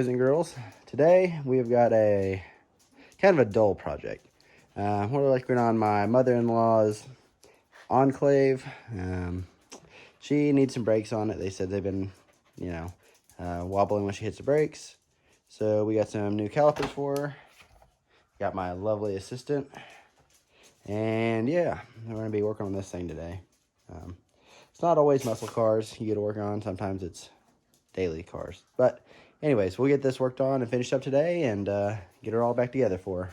boys and girls. Today we've got a kind of a dull project. We're working on my mother-in-law's Enclave. She needs some brakes on it. They said they've been, wobbling when she hits the brakes. So we got some new calipers for her. Got my lovely assistant. And yeah, we're going to be working on this thing today. It's not always muscle cars you get to work on. Sometimes it's daily cars. But anyways, we'll get this worked on and finished up today and get her all back together for her.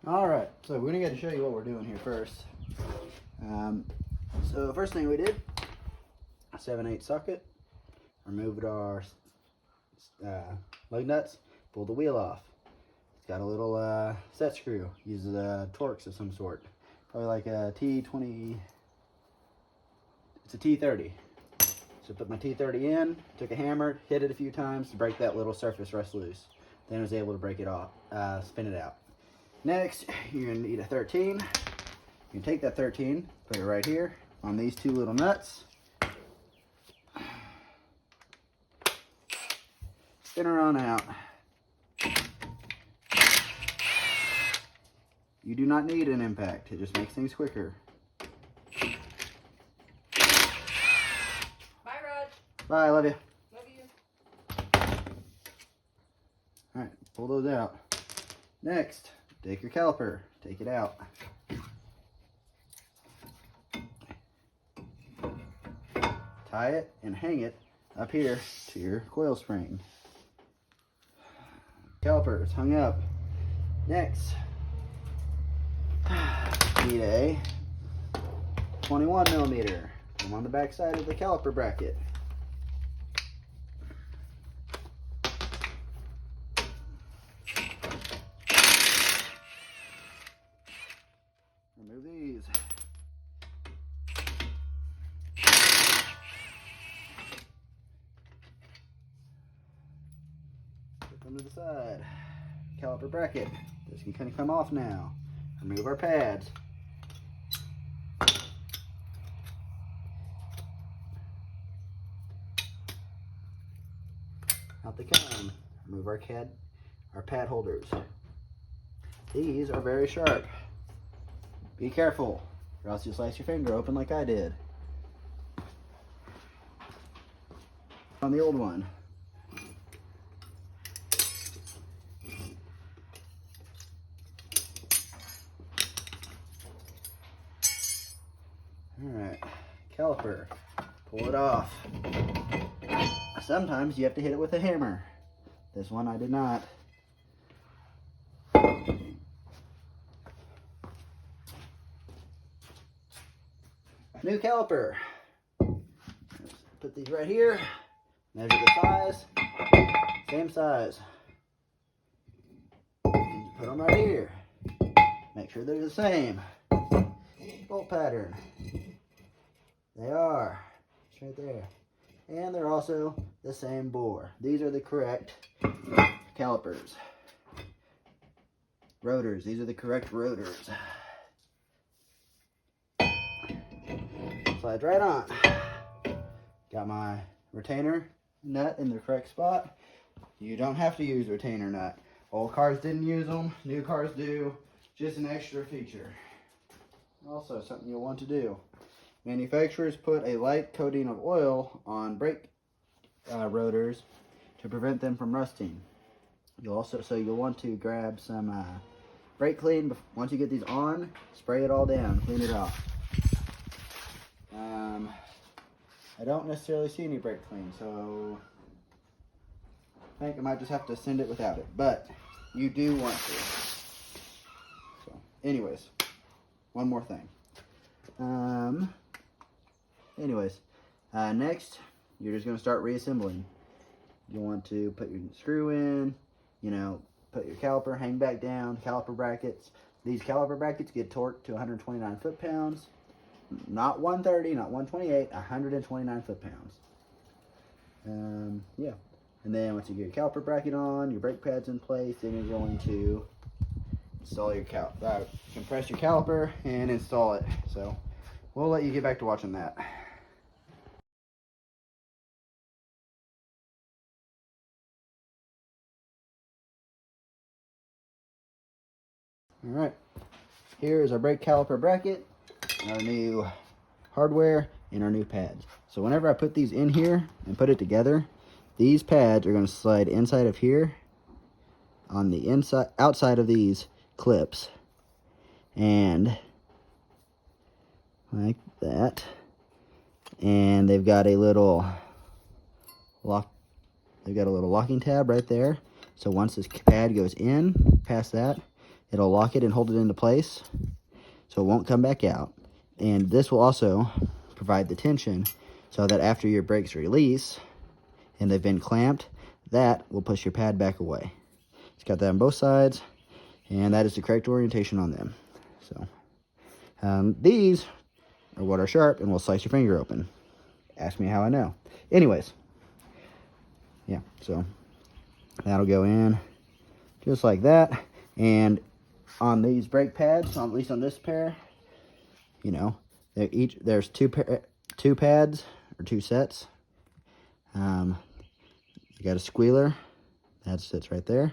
Alright, so we're going to get to show you what we're doing here first. So first thing we did, a 7/8 socket, removed our lug nuts, pulled the wheel off. It's got a little set screw, uses Torx of some sort, probably like a T20, it's a T30. So put my T30 in, took a hammer, hit it a few times to break that little surface rust loose. Then I was able to break it off, spin it out. Next, you're going to need a 13. You can take that 13, put it right here on these two little nuts. Spin her on out. You do not need an impact. It just makes things quicker. Bye, Rod. Bye, love you. Love you. Alright, pull those out. Next, take your caliper, take it out. Tie it and hang it up here to your coil spring. Caliper is hung up. Next, need a 21 millimeter. I'm on the back side of the caliper bracket. Remove these. Put them to the side. Caliper bracket. This can kind of come off now. Remove our pads. Out the cone. Remove our pad holders. These are very sharp. Be careful, or else you'll slice your finger open like I did. On the old one. Alright, caliper. Pull it off. Sometimes you have to hit it with a hammer. This one I did not. New caliper. Put these right here. Measure the size. Same size. Put them right here. Make sure they're the same. Bolt pattern. They are. It's right there. And they're also the same bore. These are the correct calipers. Rotors. These are the correct rotors. Slides right on. Got my retainer nut in the correct spot. You don't have to use retainer nut. Old cars didn't use them. New cars do. Just an extra feature. Also, something you'll want to do. Manufacturers put a light coating of oil on brake rotors to prevent them from rusting. You'll want to grab some brake clean. Once you get these on, spray it all down, clean it off. I don't necessarily see any brake clean, so I think I might just have to send it without it, but you do want to. So anyways, one more thing. Anyways, next, you're just going to start reassembling. You want to put your screw in, you know, put your caliper, hang back down, caliper brackets. These caliper brackets get torqued to 129 foot-pounds. Not 130, not 128, 129 foot-pounds. Yeah. And then once you get your caliper bracket on, your brake pads in place, then you're going to install your compress your caliper and install it. So we'll let you get back to watching that. All right, here is our brake caliper bracket, our new hardware, and our new pads. So whenever I put these in here and put it together, these pads are going to slide inside of here on the outside of these clips, and like that. And they've got a little locking tab right there. So once this pad goes in past that, it'll lock it and hold it into place so it won't come back out. And this will also provide the tension so that after your brakes release and they've been clamped, that will push your pad back away. It's got that on both sides, and that is the correct orientation on them. So these are what are sharp and will slice your finger open. Ask me how I know. Anyways, yeah, so that'll go in just like that. And on these brake pads, at least on this pair, you know, there's two pads or two sets. You got a squealer that sits right there.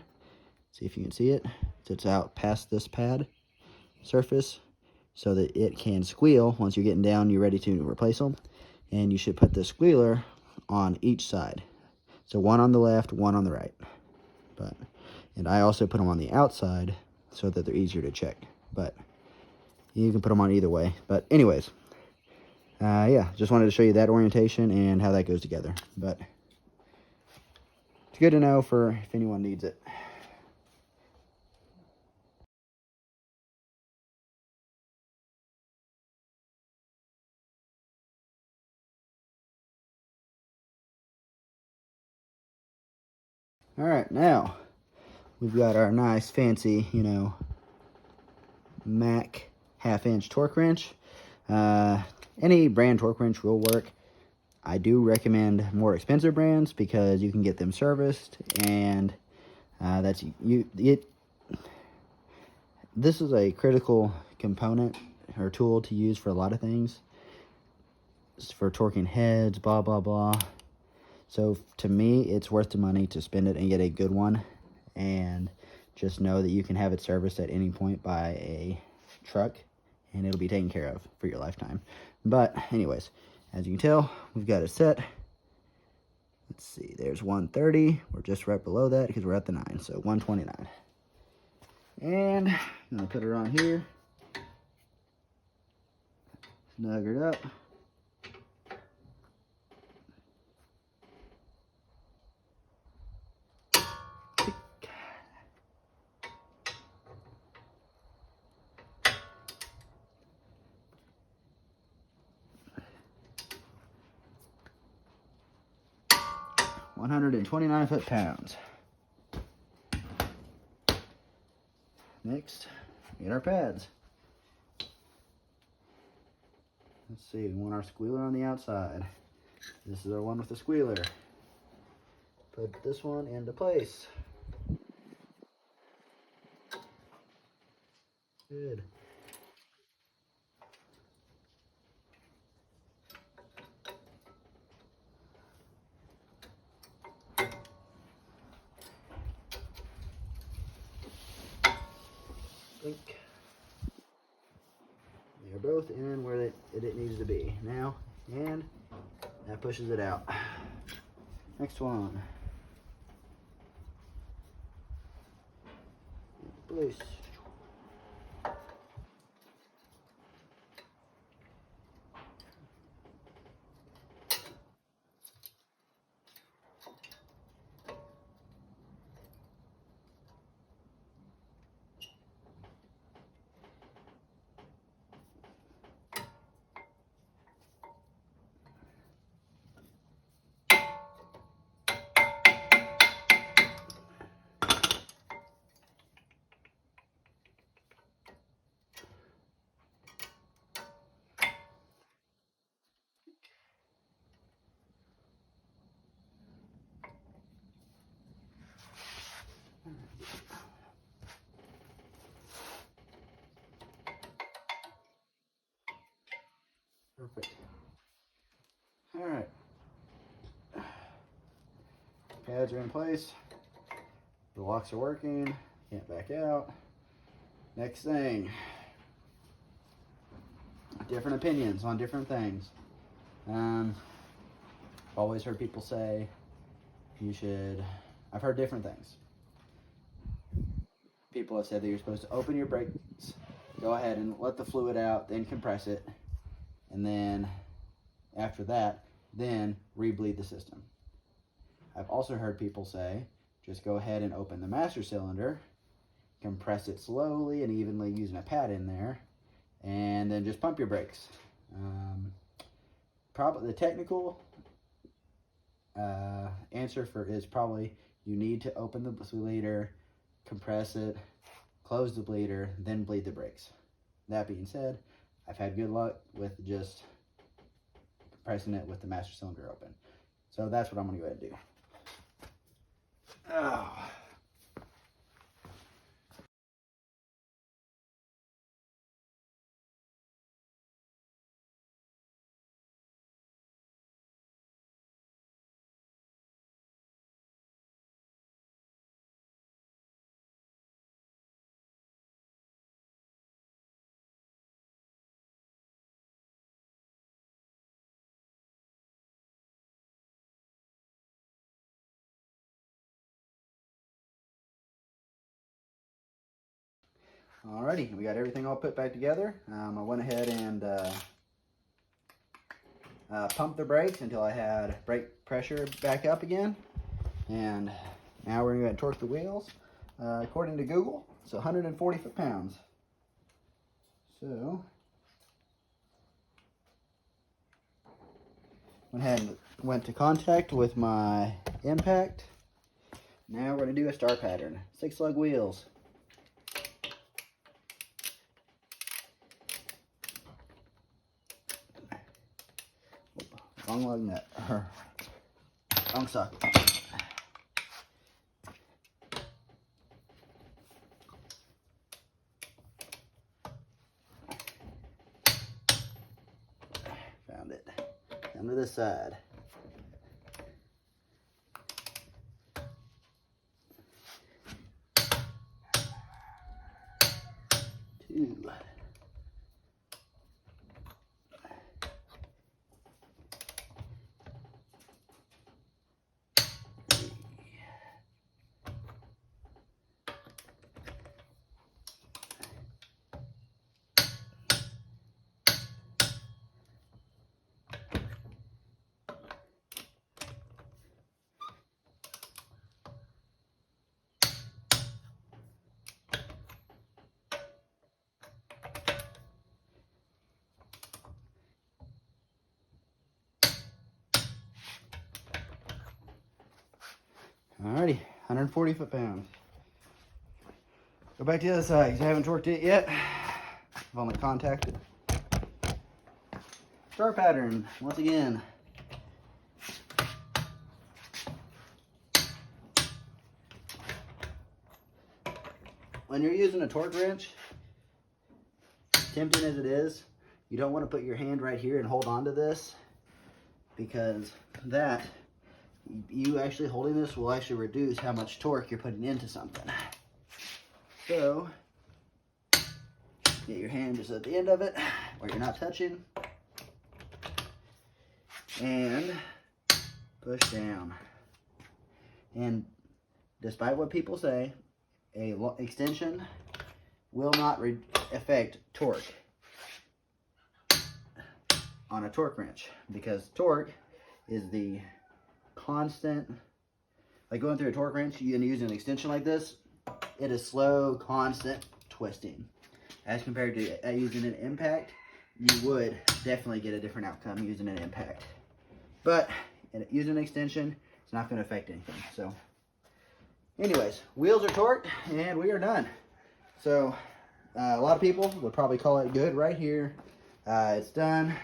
See if you can see it. It sits out past this pad surface so that it can squeal once you're getting down, you're ready to replace them. And you should put the squealer on each side. So one on the left, one on the right. And I also put them on the outside so that they're easier to check. But you can put them on either way. But anyways, yeah, just wanted to show you that orientation and how that goes together. But it's good to know for if anyone needs it. All right, now we've got our nice fancy, you know, Mac half-inch torque wrench. Any brand torque wrench will work. I do recommend more expensive brands because you can get them serviced, and this is a critical component or tool to use for a lot of things. It's for torquing heads, blah blah blah. So to me, it's worth the money to spend it and get a good one, and just know that you can have it serviced at any point by a truck, and it'll be taken care of for your lifetime. But anyways, as you can tell, we've got it set. Let's see, there's 130. We're just right below that because we're at the 9, so 129. And I'm gonna put it on here, snug it up. $129 foot-pounds. Next, we get our pads. Let's see, we want our squealer on the outside. This is our one with the squealer. Put this one into place. Good. Think they're both in where it needs to be now, and that pushes it out. Next one. Place. Pads are in place. The locks are working. Can't back out. Next thing. Different opinions on different things. I've always heard people say you should, I've heard different things. People have said that you're supposed to open your brakes, go ahead and let the fluid out, then compress it, and then after that, then re-bleed the system. I've also heard people say, just go ahead and open the master cylinder, compress it slowly and evenly using a pad in there, and then just pump your brakes. Probably the technical answer is probably you need to open the bleeder, compress it, close the bleeder, then bleed the brakes. That being said, I've had good luck with just compressing it with the master cylinder open. So that's what I'm going to go ahead and do. Oh. Alrighty, we got everything all put back together. I went ahead and pumped the brakes until I had brake pressure back up again. And now we're going to torque the wheels. According to Google, it's 140 foot-pounds. So, went ahead and went to contact with my impact. Now we're going to do a star pattern. 6-lug wheels. Wrong lug nut, or wrong socket. Found it. Down to this side. 2. Alrighty, 140 foot-pounds. Go back to the other side because I haven't torqued it yet. I've only contacted. Star pattern, once again. When you're using a torque wrench, tempting as it is, you don't want to put your hand right here and hold on to this, because that, you actually holding this will actually reduce how much torque you're putting into something. So, get your hand just at the end of it, where you're not touching, and push down. And despite what people say, a extension will not affect torque on a torque wrench, because torque is the constant, like going through a torque wrench and using an extension like this, it is slow, constant twisting. As compared to using an impact, you would definitely get a different outcome using an impact. But using an extension, it's not going to affect anything. So, anyways, wheels are torqued and we are done. So, a lot of people would probably call it good right here. It's done.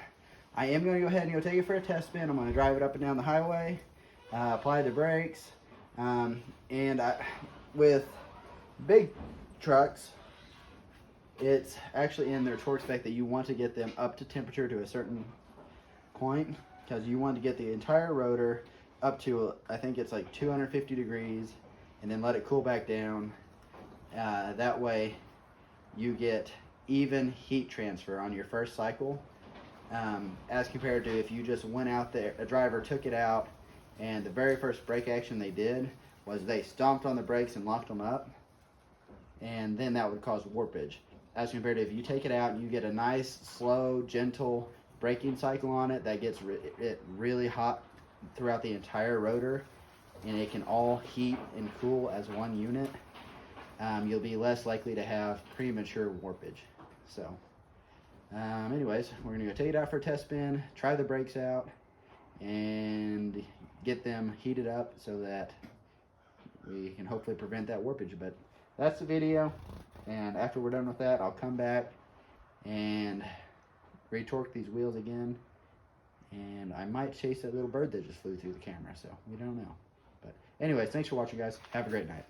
I am going to go ahead and take it for a test spin. I'm going to drive it up and down the highway, apply the brakes, with big trucks, it's actually in their torque spec that you want to get them up to temperature to a certain point, because you want to get the entire rotor up to, I think it's like 250 degrees, and then let it cool back down. That way you get even heat transfer on your first cycle, as compared to if you just went out there, a driver took it out, and the very first brake action they did was they stomped on the brakes and locked them up, and then that would cause warpage. As compared to if you take it out and you get a nice, slow, gentle braking cycle on it that gets it really hot throughout the entire rotor, and it can all heat and cool as one unit, you'll be less likely to have premature warpage. So anyways, we're gonna go take it out for a test spin, try the brakes out, and get them heated up so that we can hopefully prevent that warpage. But that's the video, and after we're done with that, I'll come back and retorque these wheels again, and I might chase that little bird that just flew through the camera, so we don't know. But anyways, thanks for watching, guys. Have a great night.